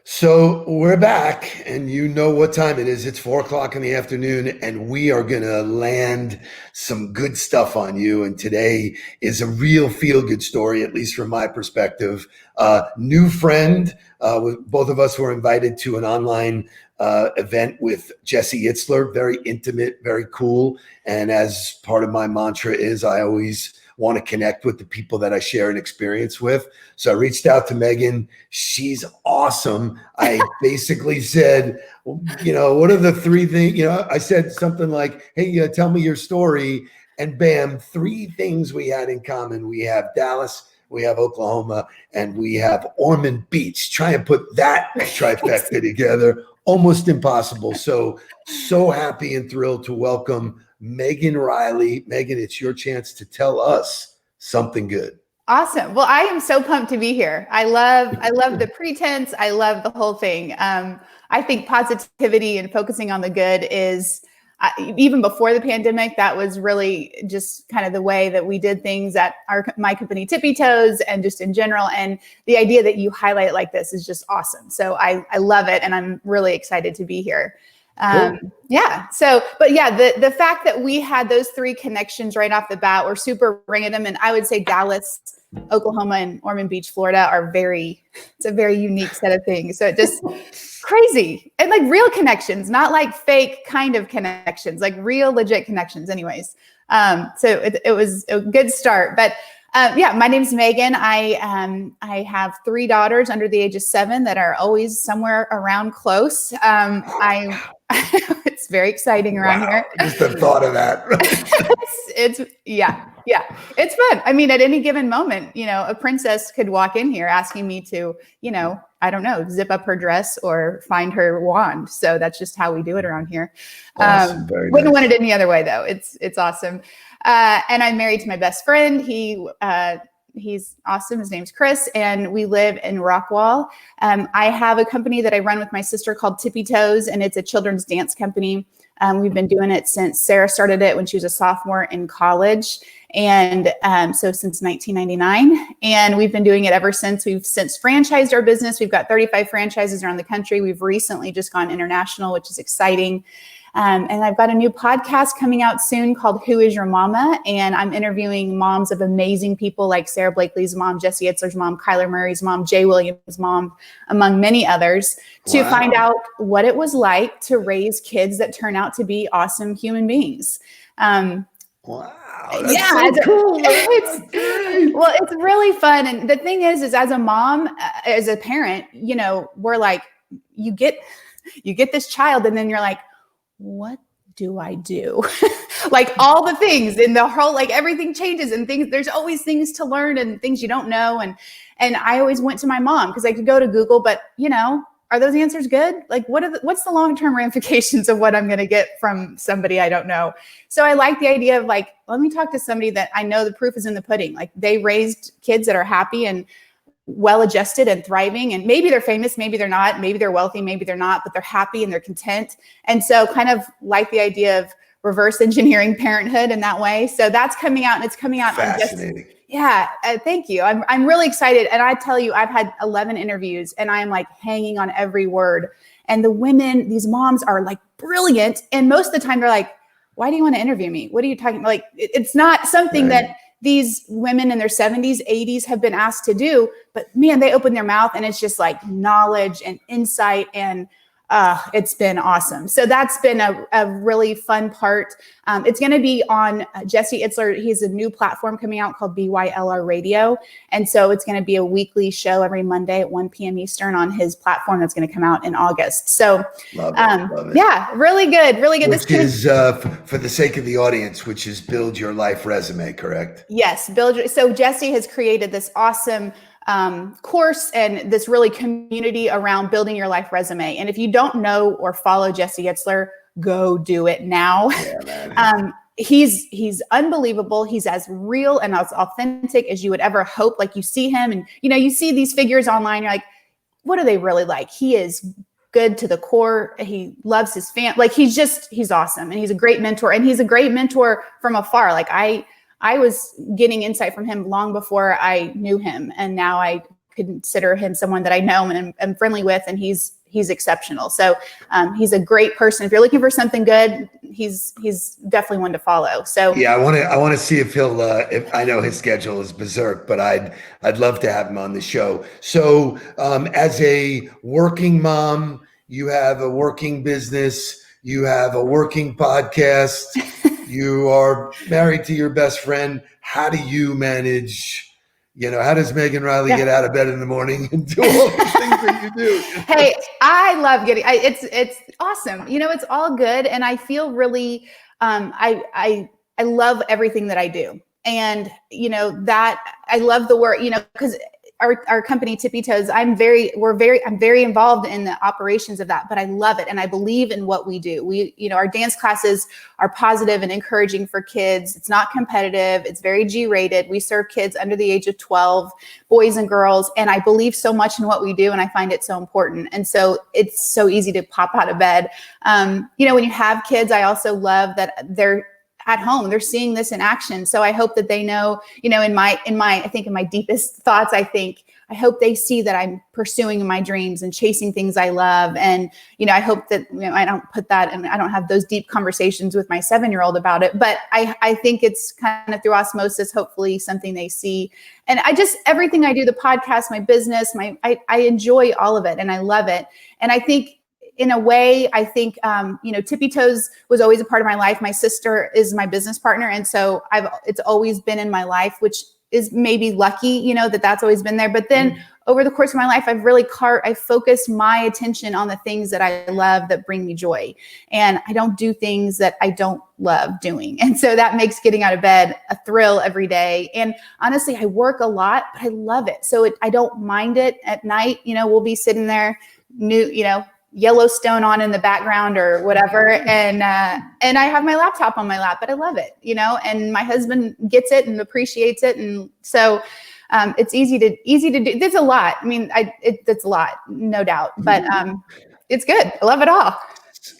So we're back, and you know what time it is. It's 4 o'clock in the afternoon, and we are going to land some good stuff on you. And today is a real feel good story, at least from my perspective. New friend, both of us were invited to an online event with Jesse Itzler, very intimate, very cool. And as part of my mantra is, I always want to connect with the people that I share an experience with. So I reached out to Megan. She's awesome. I basically said, what are the three things? I said something like, hey, tell me your story. And bam, three things we had in common. We have Dallas, we have Oklahoma, and we have Ormond Beach. Try and put that trifecta together. Almost impossible. So happy and thrilled to welcome Megan Reilly. Megan, it's your chance to tell us something good. Awesome. Well, I am so pumped to be here. I love the pretense. I love the whole thing. I think positivity and focusing on the good is, even before the pandemic, that was really just kind of the way that we did things at my company, Tippi Toes, and just in general. And the idea that you highlight it like this is just awesome. So I love it. And I'm really excited to be here. Cool. Yeah. So, but yeah, the fact that we had those three connections right off the bat were super random. And I would say Dallas, Oklahoma, and Ormond Beach, Florida it's a very unique set of things. So it just crazy, and like real connections, not like fake kind of connections, like real legit connections anyways. So it was a good start, but yeah, my name's Megan. I have three daughters under the age of 7 that are always somewhere around close. It's very exciting around here. Just the thought of that. Yeah. It's fun. I mean, at any given moment, a princess could walk in here asking me to, I don't know, zip up her dress or find her wand. So that's just how we do it around here. Awesome. Wouldn't want it any other way though. It's awesome. And I'm married to my best friend. He's awesome. His name's Chris, and we live in Rockwall. I have a company that I run with my sister called Tippi Toes, and it's a children's dance company. We've been doing it since Sarah started it when she was a sophomore in college. And so since 1999, and we've been doing it ever since. We've since franchised our business. We've got 35 franchises around the country. We've recently just gone international, which is exciting. And I've got a new podcast coming out soon called Who Is Your Mama? And I'm interviewing moms of amazing people like Sarah Blakely's mom, Jesse Itzler's mom, Kyler Murray's mom, Jay Williams' mom, among many others, to find out what it was like to raise kids that turn out to be awesome human beings. Wow. That's so cool. It's really fun. And the thing is as a mom, as a parent, we're like, you get this child and then you're like, what do I do? Like all the things in the whole, like everything changes and things, there's always things to learn and things you don't know. And I always went to my mom because I could go to Google, but are those answers good? Like what's the long-term ramifications of what I'm going to get from somebody I don't know? So I like the idea of like, let me talk to somebody that I know the proof is in the pudding. Like they raised kids that are happy and well-adjusted and thriving, and maybe they're famous, maybe they're not, maybe they're wealthy, maybe they're not, but they're happy and they're content. And so kind of like the idea of reverse engineering parenthood in that way. So that's coming out, and it's coming out. Fascinating. Thank you. I'm really excited. And I tell you, I've had 11 interviews and I'm like hanging on every word. And the women, these moms are like brilliant. And most of the time they're like, why do you want to interview me? What are you talking about? Like, it's not something that these women in their 70s, 80s have been asked to do, but man, they open their mouth and it's just like knowledge and insight, and it's been awesome. So that's been a really fun part. It's going to be on Jesse Itzler. He has a new platform coming out called BYLR Radio. And so it's going to be a weekly show every Monday at 1 p.m. Eastern on his platform that's going to come out in August. So love it. Yeah, really good. Which is, for the sake of the audience, which is Build Your Life Resume, correct? Yes. So Jesse has created this awesome course and this really community around building your life resume. And if you don't know or follow Jesse Itzler, go do it now. Yeah, he's unbelievable. He's as real and as authentic as you would ever hope. Like you see him and, you see these figures online. You're like, what are they really like? He is good to the core. He loves his family. Like he's awesome. And he's a great mentor, and he's a great mentor from afar. Like I was getting insight from him long before I knew him. And now I consider him someone that I know and am friendly with, and he's exceptional. So he's a great person. If you're looking for something good, he's definitely one to follow. So yeah, I want to see if he'll. If I know his schedule is berserk, but I'd love to have him on the show. So as a working mom, you have a working business, you have a working podcast, you are married to your best friend. How do you manage? How does Megan Reilly get out of bed in the morning and do all the things that you do? Hey, I love it's awesome. It's all good. And I feel really, I love everything that I do. And, that I love the work, because our company Tippi Toes, I'm very involved in the operations of that, but I love it. And I believe in what we do. Our dance classes are positive and encouraging for kids. It's not competitive. It's very G-rated. We serve kids under the age of 12, boys and girls. And I believe so much in what we do. And I find it so important. And so it's so easy to pop out of bed. When you have kids, I also love that they're at home, they're seeing this in action. So I hope that they know, in my deepest thoughts, I hope they see that I'm pursuing my dreams and chasing things I love. And, I hope that, I don't put that, and I don't have those deep conversations with my 7-year-old about it, but I think it's kind of through osmosis, hopefully something they see. And everything I do, the podcast, my business, I enjoy all of it and I love it. And I think, in a way, Tippi Toes was always a part of my life. My sister is my business partner. And so it's always been in my life, which is maybe lucky, that's always been there. But then over the course of my life, I focused my attention on the things that I love that bring me joy. And I don't do things that I don't love doing. And so that makes getting out of bed a thrill every day. And honestly, I work a lot, but I love it. So I don't mind it at night. We'll be sitting there, Yellowstone on in the background or whatever. And I have my laptop on my lap, but I love it, and my husband gets it and appreciates it. And so it's easy to do. There's a lot. I mean, it's a lot, no doubt, but it's good. I love it all.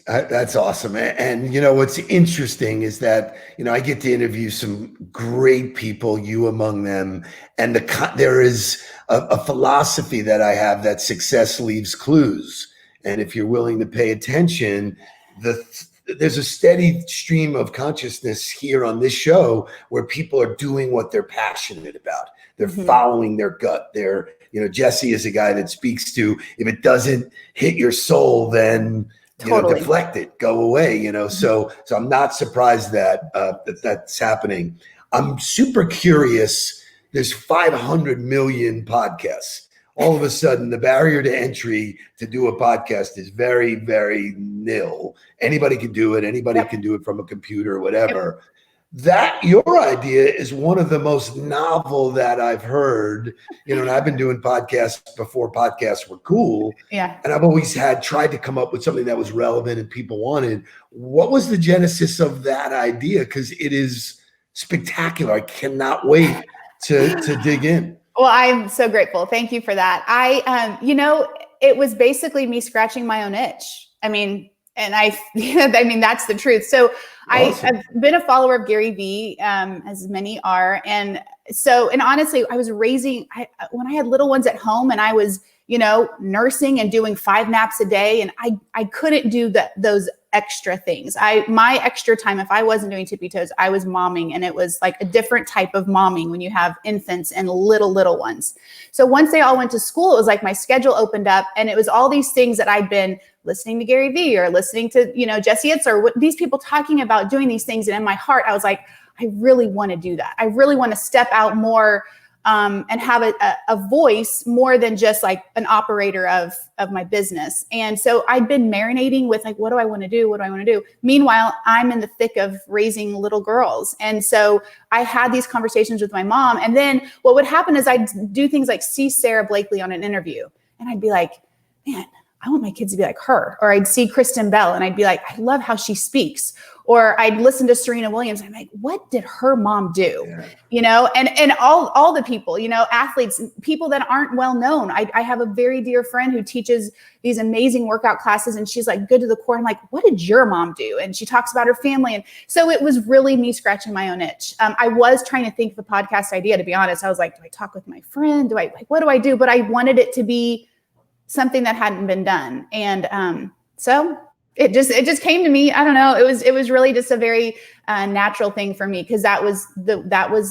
That's awesome. And what's interesting is that, I get to interview some great people, you among them. And there is a philosophy that I have that success leaves clues. And if you're willing to pay attention, there's a steady stream of consciousness here on this show where people are doing what they're passionate about. They're following their gut. Jesse is a guy that speaks to, if it doesn't hit your soul, then deflect it, go away. So I'm not surprised that that's happening. I'm super curious. There's 500 million podcasts. All of a sudden, the barrier to entry to do a podcast is very, very nil. Anybody can do it. Anybody can do it from a computer or whatever. That your idea is one of the most novel that I've heard. And I've been doing podcasts before podcasts were cool. Yeah. And I've always tried to come up with something that was relevant and people wanted. What was the genesis of that idea? Because it is spectacular. I cannot wait to dig in. Well, I'm so grateful. Thank you for that. It was basically me scratching my own itch. That's the truth. So awesome. I've been a follower of Gary Vee, as many are. And honestly, I was when I had little ones at home and I was, nursing and doing 5 naps a day. And I couldn't do those extra things. My extra time, if I wasn't doing Tippi Toes, I was momming, and it was like a different type of momming when you have infants and little ones. So once they all went to school, it was like my schedule opened up, and it was all these things that I'd been listening to Gary Vee or listening to, Jesse Itz or these people talking about doing these things. And in my heart, I was like, I really want to do that. I really want to step out more and have a voice more than just like an operator of my business. And so I'd been marinating with like, what do I want to do? What do I want to do? Meanwhile, I'm in the thick of raising little girls. And so I had these conversations with my mom. And then what would happen is I'd do things like see Sarah Blakely on an interview. And I'd be like, man, I want my kids to be like her. Or I'd see Kristen Bell and I'd be like, I love how she speaks. Or I'd listen to Serena Williams. I'm like, what did her mom do? Yeah. You know, and all the people, you know, athletes, people that aren't well known. I have a very dear friend who teaches these amazing workout classes, and she's like good to the core. I'm like, what did your mom do? And she talks about her family. And so it was really me scratching my own itch. I was trying to think of a podcast idea, to be honest. I was like, do I talk with my friend? What do I do? But I wanted it to be something that hadn't been done. And so it just came to me. I don't know. It was really just a very natural thing for me, because that was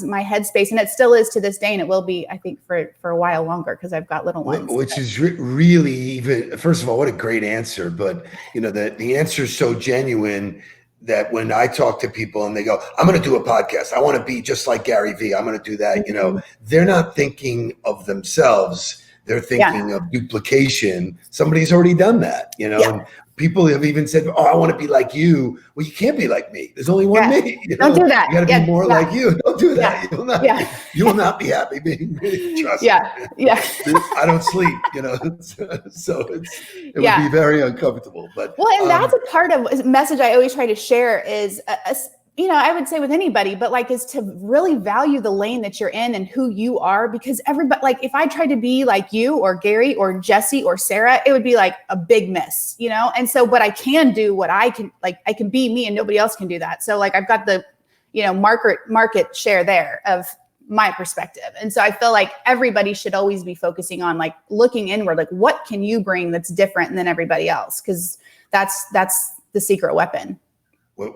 my headspace, and it still is to this day, and it will be, I think, for a while longer, because I've got little ones. Which is really, even, first of all, what a great answer. But you know, the answer is so genuine that when I talk to people and they go, I'm going to do a podcast, I want to be just like Gary Vee, I'm going to do that. Mm-hmm. You know, they're not thinking of themselves. They're thinking of duplication. Somebody's already done that, you know. Yeah. And people have even said, oh, I want to be like you. Well, you can't be like me. There's only one me. You know? Don't do that. You got to be more like you. Don't do that. You will not be happy being me. Trust me. Yeah. I don't sleep, you know. So it would be very uncomfortable. But and that's a part of a message I always try to share is you know, I would say with anybody, but like, is to really value the lane that you're in and who you are, because everybody, like, if I tried to be like you or Gary or Jesse or Sarah, it would be like a big miss, you know? And so, but I can do what I can, like, I can be me and nobody else can do that. So like, I've got the, you know, market share there of my perspective. And so I feel like everybody should always be focusing on like looking inward, like what can you bring that's different than everybody else? Because that's the secret weapon.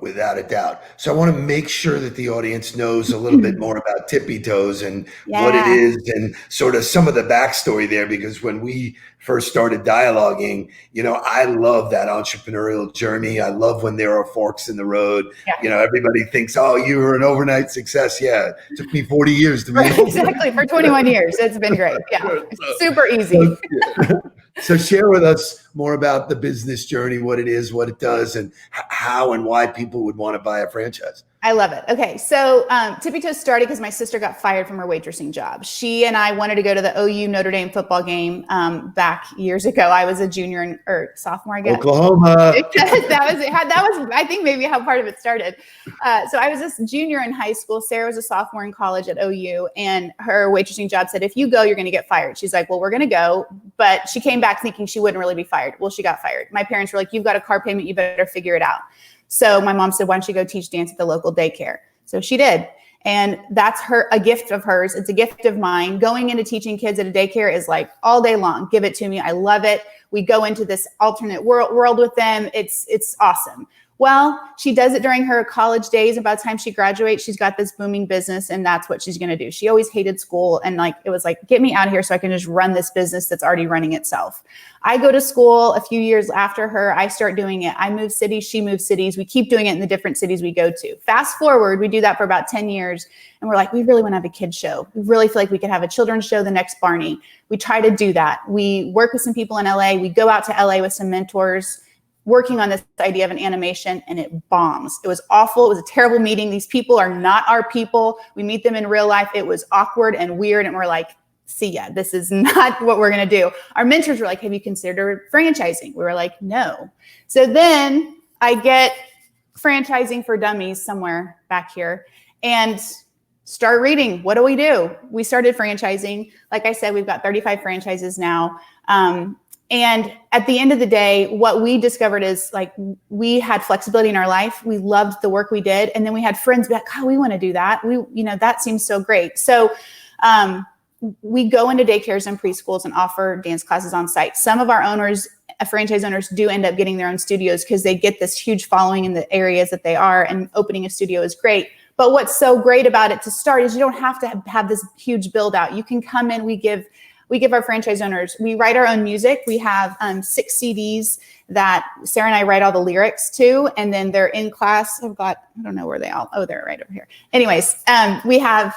Without a doubt. So I want to make sure that the audience knows a little bit more about Tippi Toes and what it is, and sort of some of the backstory there, because when we first started dialoguing, you know, I love that entrepreneurial journey. I love when there are forks in the road. Yeah. You know, everybody thinks, oh, you were an overnight success. Yeah. It took me 40 years to be exactly. For 21 years. It's been great. Yeah. Super easy. So share with us more about the business journey, what it is, what it does, and how and why people would want to buy a franchise. I love it. Okay. So Tippi Toes started because my sister got fired from her waitressing job. She and I wanted to go to the OU Notre Dame football game back years ago. I was a junior or sophomore, I guess. Oklahoma. that was, I think, maybe how part of it started. So I was a junior in high school. Sarah was a sophomore in college at OU, and her waitressing job said, if you go, you're going to get fired. She's like, well, we're going to go. But she came back thinking she wouldn't really be fired. Well, she got fired. My parents were like, you've got a car payment. You better figure it out. So my mom said, why don't you go teach dance at the local daycare? So she did. And that's a gift of hers. It's a gift of mine. Going into teaching kids at a daycare is like all day long. Give it to me. I love it. We go into this alternate world with them. It's awesome. Well, she does it during her college days. And by the time she graduates, she's got this booming business, and that's what she's going to do. She always hated school. And like, it was like, get me out of here so I can just run this business that's already running itself. I go to school a few years after her. I start doing it. I move cities. She moves cities. We keep doing it in the different cities we go to. Fast forward, we do that for about 10 years. And we're like, we really want to have a kids show. We really feel like we could have a children's show, the next Barney. We try to do that. We work with some people in LA. We go out to LA with some mentors, working on this idea of an animation, and it bombs. It was awful. It was a terrible meeting. These people are not our people. We meet them in real life. It was awkward and weird. And we're like, see ya, this is not what we're going to do. Our mentors were like, have you considered franchising? We were like, no. So then I get franchising for dummies somewhere back here and start reading. What do? We started franchising. Like I said, we've got 35 franchises now. And at the end of the day, what we discovered is like, we had flexibility in our life. We loved the work we did. And then we had friends be like, oh, we want to do that. That seems so great. So we go into daycares and preschools and offer dance classes on site. Some of our franchise owners do end up getting their own studios because they get this huge following in the areas that they are, and opening a studio is great. But what's so great about it to start is you don't have to have this huge build out. You can come in, we give our franchise owners, we write our own music. We have 6 CDs that Sarah and I write all the lyrics to, and then they're in class. I don't know where they're right over here. Anyways, we have,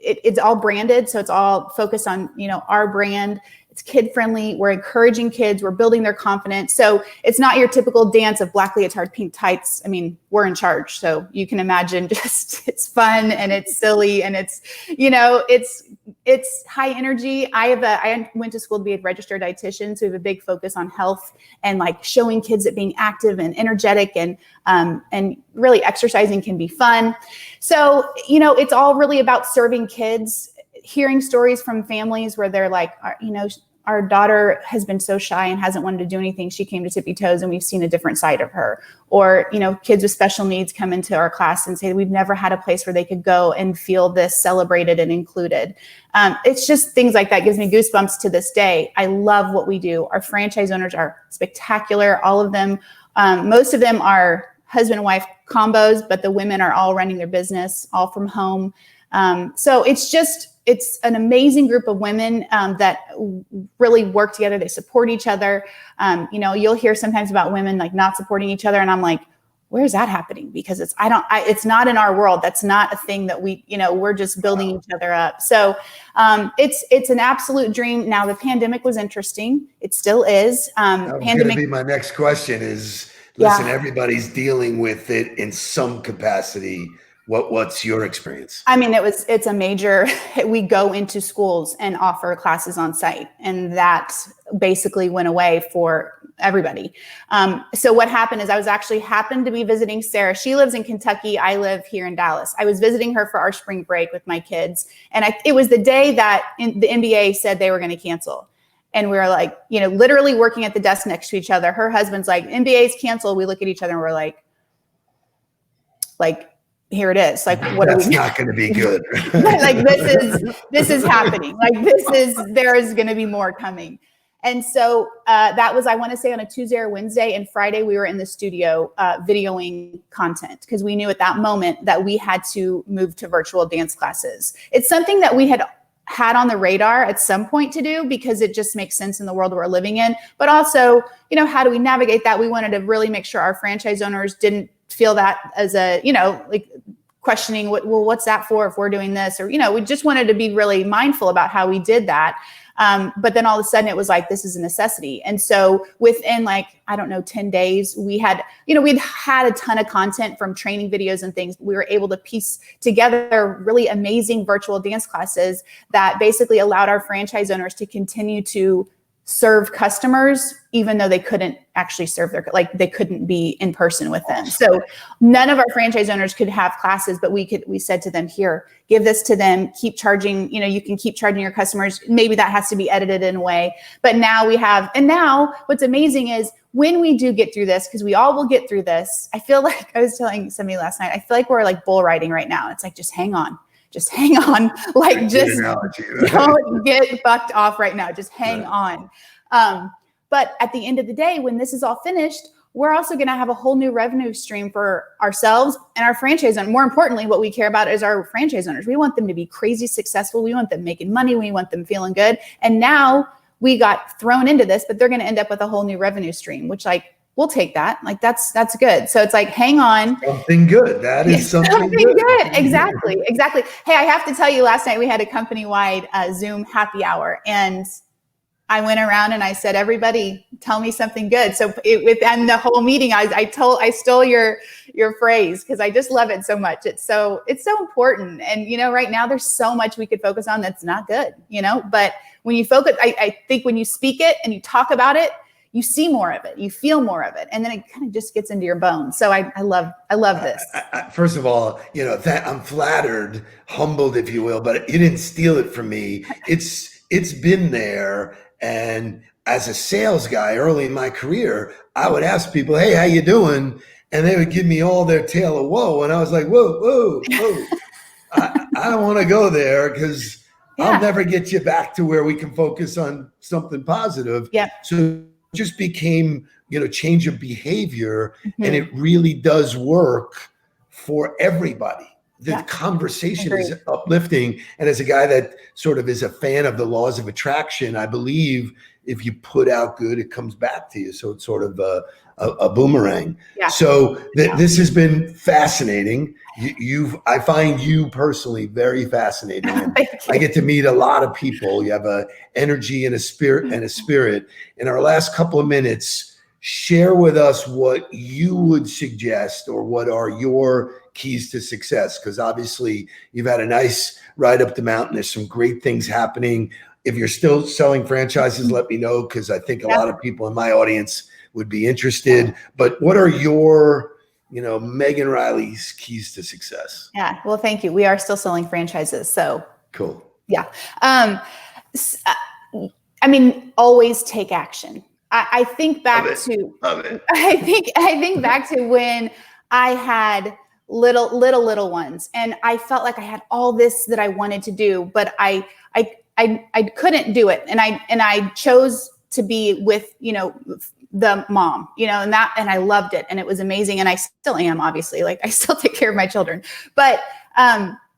it's all branded. So it's all focused on, our brand. It's kid friendly. We're encouraging kids. We're building their confidence. So it's not your typical dance of black leotard, pink tights. I mean, we're in charge. So you can imagine just it's fun and it's silly and it's, it's high energy. I went to school to be a registered dietitian. So we have a big focus on health and like showing kids that being active and energetic and really exercising can be fun. So, it's all really about serving kids, hearing stories from families where they're like, our daughter has been so shy and hasn't wanted to do anything. She came to Tippi Toes and we've seen a different side of her. Or, kids with special needs come into our class and say, we've never had a place where they could go and feel this celebrated and included. It's just things like that gives me goosebumps to this day. I love what we do. Our franchise owners are spectacular. All of them, most of them are husband and wife combos, but the women are all running their business, all from home. So it's an amazing group of women that really work together. They support each other. You'll hear sometimes about women like not supporting each other. And I'm like, where's that happening? Because it's not in our world. That's not a thing that we're just building each other up. So it's an absolute dream. Now the pandemic was interesting. It still is. That was going to be my next question is, listen, everybody's dealing with it in some capacity. What's your experience? I mean, it's a major, we go into schools and offer classes on site, and that basically went away for everybody. So what happened is I happened to be visiting Sarah. She lives in Kentucky. I live here in Dallas. I was visiting her for our spring break with my kids. And it was the day that the NBA said they were going to cancel. And we were like, literally working at the desk next to each other. Her husband's like, NBA's canceled. We look at each other and we're like, here it is. Like, what That's not going to be good. Like, this is happening. Like, there is going to be more coming. And so that was, I want to say, on a Tuesday or Wednesday, and Friday we were in the studio videoing content because we knew at that moment that we had to move to virtual dance classes. It's something that we had on the radar at some point to do because it just makes sense in the world we're living in. But also, how do we navigate that? We wanted to really make sure our franchise owners didn't feel that as a, questioning what's that for if we're doing this, or, we just wanted to be really mindful about how we did that. But then all of a sudden it was like, this is a necessity. And so within 10 days, we'd had a ton of content from training videos and things. We were able to piece together really amazing virtual dance classes that basically allowed our franchise owners to continue to serve customers, even though they couldn't actually serve they couldn't be in person with them. So none of our franchise owners could have classes, but we said to them, here, give this to them, keep charging, you can keep charging your customers. Maybe that has to be edited in a way. But now now what's amazing is when we do get through this, because we all will get through this, I feel like I was telling somebody last night, I feel like we're like bull riding right now. It's like, just hang on. Just hang on. Like, just don't get bucked off right now. Just hang on. But at the end of the day, when this is all finished, we're also going to have a whole new revenue stream for ourselves and our franchise owners. More importantly, what we care about is our franchise owners. We want them to be crazy successful. We want them making money. We want them feeling good. And now we got thrown into this, but they're going to end up with a whole new revenue stream, which we'll take that. Like, that's good. So it's like, hang on. Something good. That is something good. Exactly. Hey, I have to tell you, last night we had a company-wide Zoom happy hour, and I went around and I said, everybody, tell me something good. So within the whole meeting, I stole your phrase because I just love it so much. It's so important. And, right now there's so much we could focus on that's not good, but when you focus, I think when you speak it and you talk about it, you see more of it, you feel more of it, and then it kind of just gets into your bones. So I love this. First of all, I'm flattered, humbled, if you will, but you didn't steal it from me. It's been there. And as a sales guy early in my career, I would ask people, hey, how you doing? And they would give me all their tale of woe. And I was like, whoa. I don't want to go there because I'll never get you back to where we can focus on something positive. Yeah. So it just became, change of behavior. Mm-hmm. And it really does work for everybody. the Yeah. conversation Agreed. is uplifting. And as a guy that sort of is a fan of the laws of attraction, I believe if you put out good, it comes back to you. So it's sort of a boomerang. Yeah. So this has been fascinating. I find you personally very fascinating, and I get to meet a lot of people. You have a energy and a spirit In our last couple of minutes, share with us what you would suggest, or what are your keys to success, because obviously you've had a nice ride up the mountain. There's some great things happening. If you're still selling franchises, let me know, because I think a lot of people in my audience would be interested. But what are your, Megan Reilly's keys to success? Yeah. Well, thank you. We are still selling franchises. So cool. Yeah. Always take action. I think back to when I had little ones, and I felt like I had all this that I wanted to do, but I couldn't do it. And I chose to be with, the mom, and I loved it. And it was amazing. And I still am, obviously, like I still take care of my children, but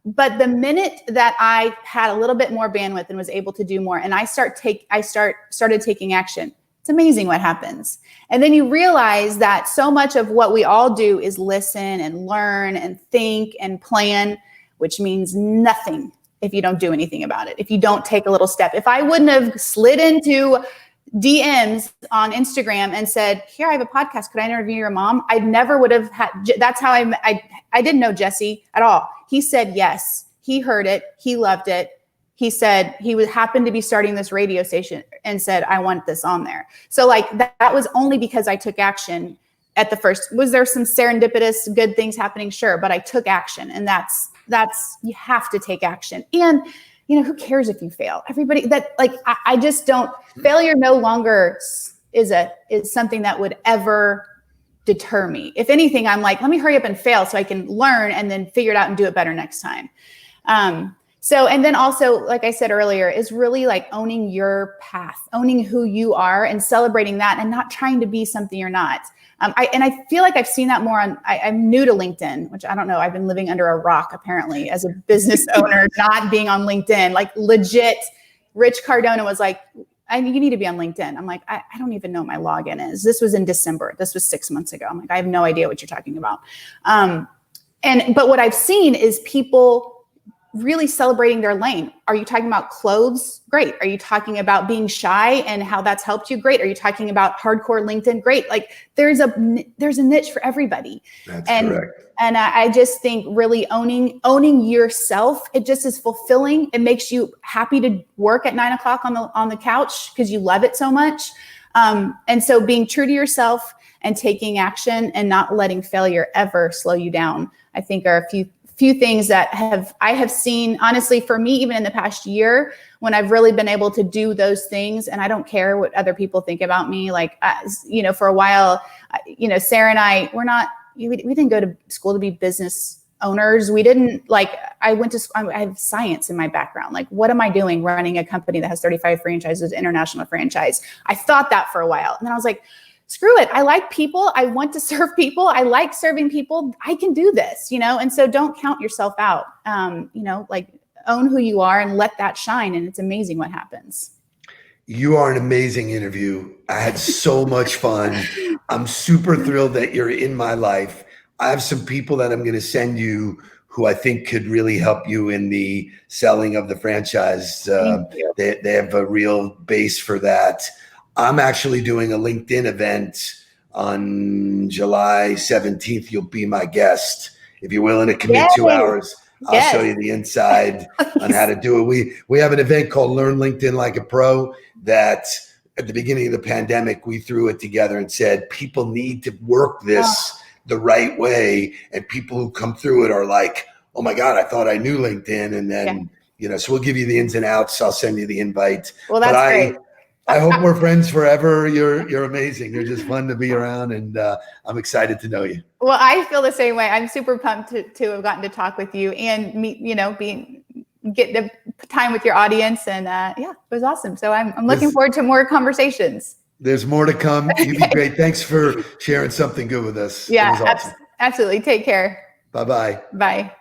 the minute that I had a little bit more bandwidth and was able to do more, and I started taking action, it's amazing what happens. And then you realize that so much of what we all do is listen and learn and think and plan, which means nothing if you don't do anything about it, if you don't take a little step. If I wouldn't have slid into DMs on Instagram and said, here, I have a podcast, could I interview your mom? I never would have had, that's how I didn't know Jesse at all. He said yes. He heard it. He loved it. He said he would happen to be starting this radio station and said, I want this on there. So like that was only because I took action at the first. Was there some serendipitous good things happening? Sure. But I took action, and that's, you have to take action. And who cares if you fail? Everybody I just don't, failure no longer is something that would ever deter me. If anything, I'm like, let me hurry up and fail so I can learn and then figure it out and do it better next time. And then also, like I said earlier, is really like owning your path, owning who you are and celebrating that, and not trying to be something you're not. I feel like I've seen that more I'm new to LinkedIn, which I don't know. I've been living under a rock apparently as a business owner, not being on LinkedIn, like legit. Rich Cardona was like, you need to be on LinkedIn. I'm like, I don't even know what my login is. This was in December. This was 6 months ago. I'm like, I have no idea what you're talking about. But what I've seen is people really celebrating their lane. Are you talking about clothes? Great. Are you talking about being shy and how that's helped you? Great. Are you talking about hardcore LinkedIn? Great. Like there's a niche for everybody. That's correct. And I just think really owning yourself, it just is fulfilling. It makes you happy to work at 9 o'clock on the couch because you love it so much. And so being true to yourself and taking action and not letting failure ever slow you down, I think are a few things that I have seen, honestly, for me, even in the past year, when I've really been able to do those things. And I don't care what other people think about me. Like, for a while, Sarah and I, we didn't go to school to be business owners. We didn't I have science in my background. Like, what am I doing running a company that has 35 franchises, international franchise? I thought that for a while. And then I was like, screw it. I like people. I want to serve people. I like serving people. I can do this, and so don't count yourself out. Own who you are and let that shine. And it's amazing what happens. You are an amazing interview. I had so much fun. I'm super thrilled that you're in my life. I have some people that I'm going to send you who I think could really help you in the selling of the franchise. They have a real base for that. I'm actually doing a LinkedIn event on July 17th. You'll be my guest. If you're willing to commit 2 hours, I'll show you the inside on how to do it. We have an event called Learn LinkedIn Like a Pro that at the beginning of the pandemic, we threw it together and said, people need to work this the right way. And people who come through it are like, oh my God, I thought I knew LinkedIn. And then, so we'll give you the ins and outs. I'll send you the invite. Well, that's great. I hope we're friends forever. You're amazing. You're just fun to be around, and I'm excited to know you. Well, I feel the same way. I'm super pumped to have gotten to talk with you and meet, get the time with your audience, and it was awesome. So I'm looking forward to more conversations. There's more to come. You'd be great. Thanks for sharing something good with us. Yeah, it was awesome. Absolutely. Take care. Bye-bye. Bye.